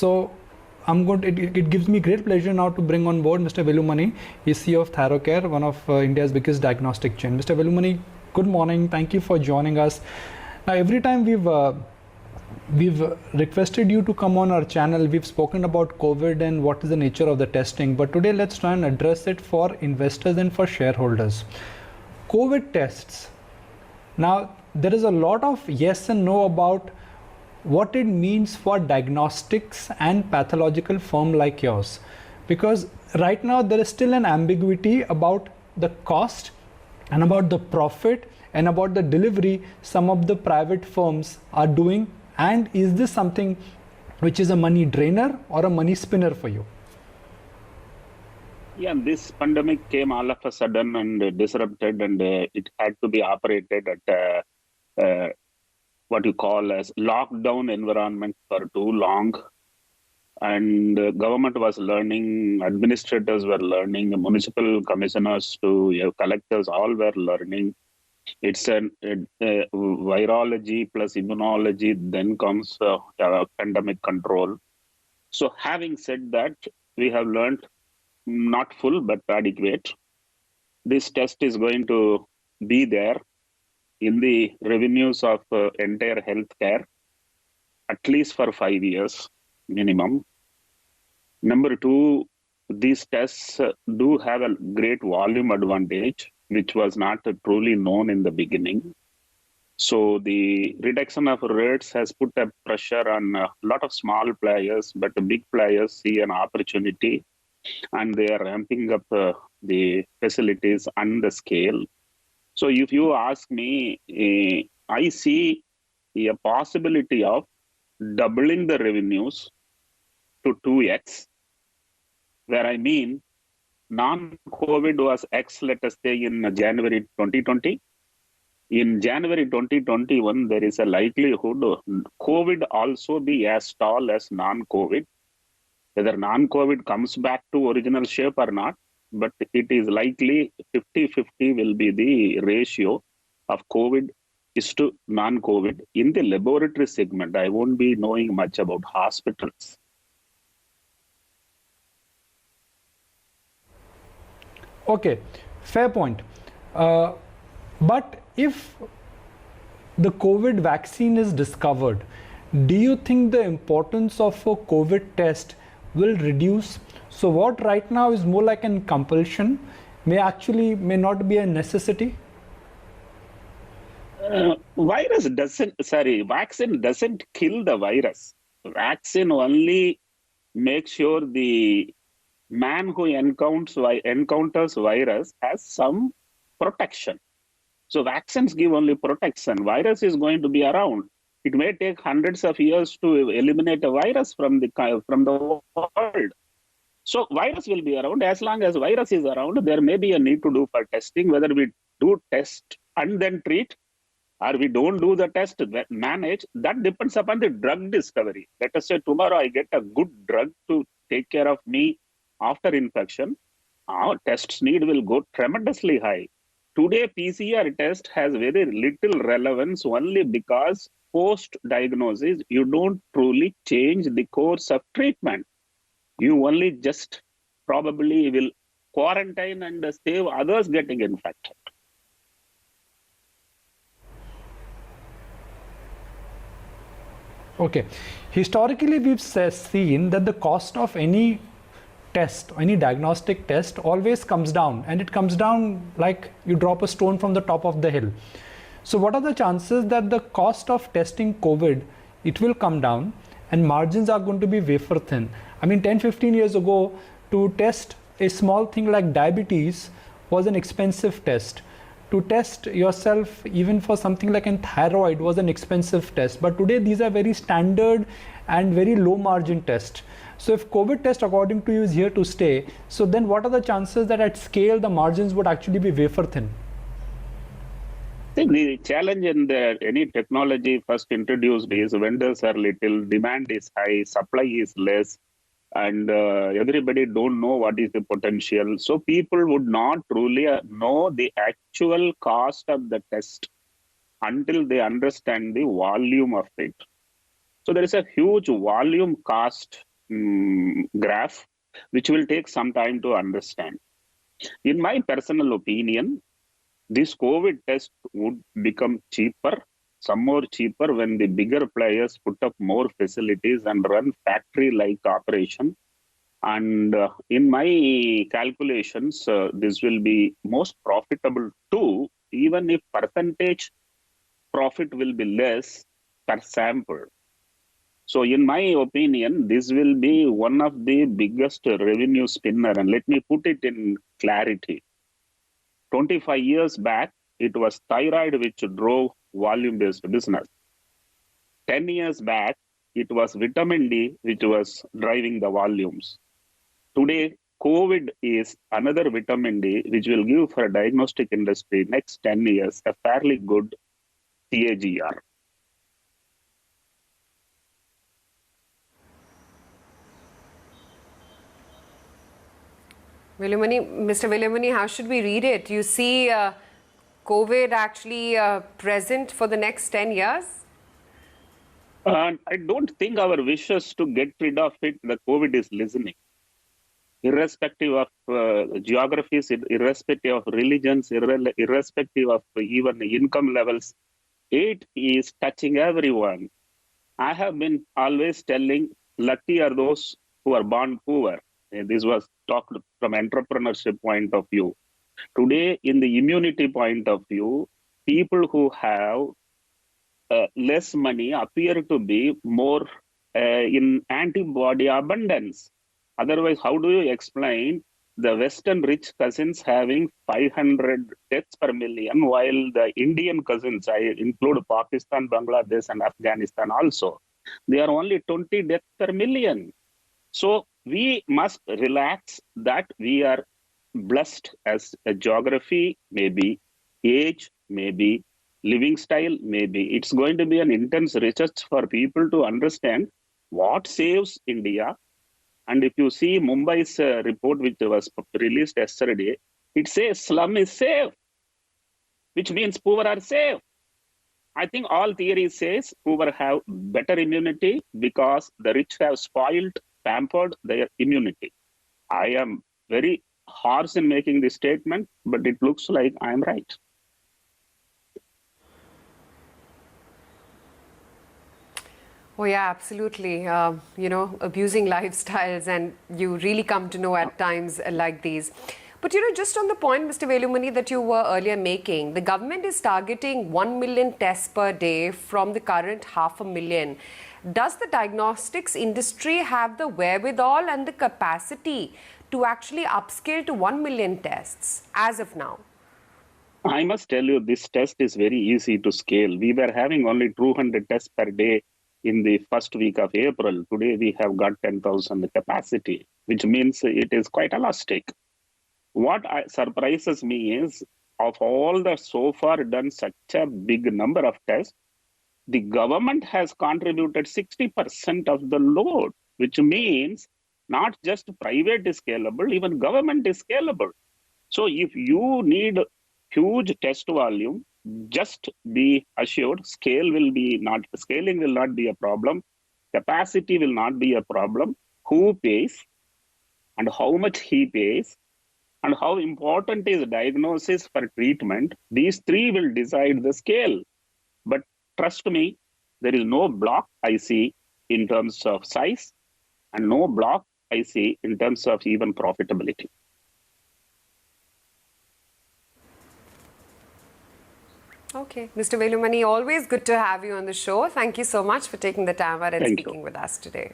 So it gives me great pleasure now to bring on board Mr. Velumani. He's CEO of Thyrocare, one of India's biggest diagnostic chain. Mr. Velumani, good morning. Thank you for joining us. Now, every time we've requested you to come on our channel, we've spoken about COVID and what is the nature of the testing. But today, let's try and address it for investors and for shareholders. COVID tests. Now, there is a lot of yes and no about what it means for diagnostics and pathological firm like yours, because right now there is still an ambiguity about the cost and about the profit and about the delivery some of the private firms are doing. And is this something which is a money drainer or a money spinner for you? Yeah, this pandemic came all of a sudden and disrupted, and it had to be operated at what you call as lockdown environment for too long. And government was learning, administrators were learning, municipal commissioners to collectors all were learning. It's a virology plus immunology, then comes pandemic control. So having said that, we have learned not full but adequate. This test is going to be there in the revenues of entire healthcare, at least for 5 years minimum. Number two, these tests do have a great volume advantage, which was not truly known in the beginning. So the reduction of rates has put a pressure on a lot of small players, but the big players see an opportunity and they are ramping up the facilities and the scale. So if you ask me, I see a possibility of doubling the revenues to 2x, where I mean non-COVID was X, let us say in January 2020. In January 2021, there is a likelihood COVID also be as tall as non-COVID. Whether non-COVID comes back to original shape or not, but it is likely 50-50 will be the ratio of COVID is to non-COVID in the laboratory segment. I won't be knowing much about hospitals. Okay, fair point. But if the COVID vaccine is discovered, do you think the importance of a COVID test will reduce? So what right now is more like a compulsion may not be a necessity? Vaccine doesn't kill the virus. Vaccine only makes sure the man who encounters virus has some protection. So vaccines give only protection. Virus is going to be around. It may take hundreds of years to eliminate a virus from the world. So virus will be around. As long as virus is around, there may be a need to do for testing, whether we do test and then treat, or we don't do the test, manage. That depends upon the drug discovery. Let us say tomorrow I get a good drug to take care of me after infection. Our tests need will go tremendously high. Today, PCR test has very little relevance only because post-diagnosis, you don't truly change the course of treatment. You only just probably will quarantine and save others getting infected. Okay. Historically, we've seen that the cost of any test, any diagnostic test always comes down, and it comes down like you drop a stone from the top of the hill. So what are the chances that the cost of testing COVID, it will come down and margins are going to be wafer thin? I mean, 10-15 years ago, to test a small thing like diabetes was an expensive test. To test yourself even for something like a thyroid was an expensive test. But today these are very standard and very low margin tests. So if COVID test according to you is here to stay, so then what are the chances that at scale the margins would actually be wafer thin? The challenge in any technology first introduced is vendors are little, demand is high, supply is less, and everybody don't know what is the potential. So people would not truly know the actual cost of the test until they understand the volume of it. So there is a huge volume cost graph, which will take some time to understand. In my personal opinion, this COVID test would become cheaper, some more cheaper when the bigger players put up more facilities and run factory-like operation. And in my calculations, this will be most profitable too, even if percentage profit will be less per sample. So in my opinion, this will be one of the biggest revenue spinner. And let me put it in clarity. 25 years back, it was thyroid which drove volume-based business. 10 years back, it was vitamin D which was driving the volumes. Today, COVID is another vitamin D which will give for diagnostic industry next 10 years a fairly good CAGR. Mr. Velumani, how should we read it? You see COVID actually present for the next 10 years? I don't think our wishes to get rid of it, the COVID is listening. Irrespective of geographies, irrespective of religions, irrespective of even income levels, it is touching everyone. I have been always telling, lucky are those who are born poor. This was talked from entrepreneurship point of view. Today, in the immunity point of view, people who have less money appear to be more in antibody abundance. Otherwise, how do you explain the Western rich cousins having 500 deaths per million, while the Indian cousins, I include Pakistan, Bangladesh, and Afghanistan also, they are only 20 deaths per million. So we must relax that we are blessed as a geography, maybe age, maybe living style, maybe. It's going to be an intense research for people to understand what saves India. And if you see Mumbai's report, which was released yesterday, it says slum is safe, which means poor are safe. I think all theories says poor have better immunity because the rich have spoiled, pampered their immunity. I am very harsh in making this statement, but it looks like I am right. Oh yeah, absolutely. Abusing lifestyles, and you really come to know at times like these. But just on the point, Mr. Velumani, that you were earlier making, the government is targeting 1 million tests per day from the current 500,000. Does the diagnostics industry have the wherewithal and the capacity to actually upscale to 1 million tests as of now? I must tell you, this test is very easy to scale. We were having only 200 tests per day in the first week of April. Today, we have got 10,000 capacity, which means it is quite elastic. What surprises me is, of all the so far done such a big number of tests, the government has contributed 60% of the load, which means not just private is scalable, even government is scalable. So if you need huge test volume, just be assured scaling will not be a problem. Capacity will not be a problem. Who pays and how much he pays and how important is diagnosis for treatment, these three will decide the scale. But trust me, there is no block I see in terms of size and no block I see in terms of even profitability. Okay. Mr. Velumani, always good to have you on the show. Thank you so much for taking the time out and Thank speaking you. with us today.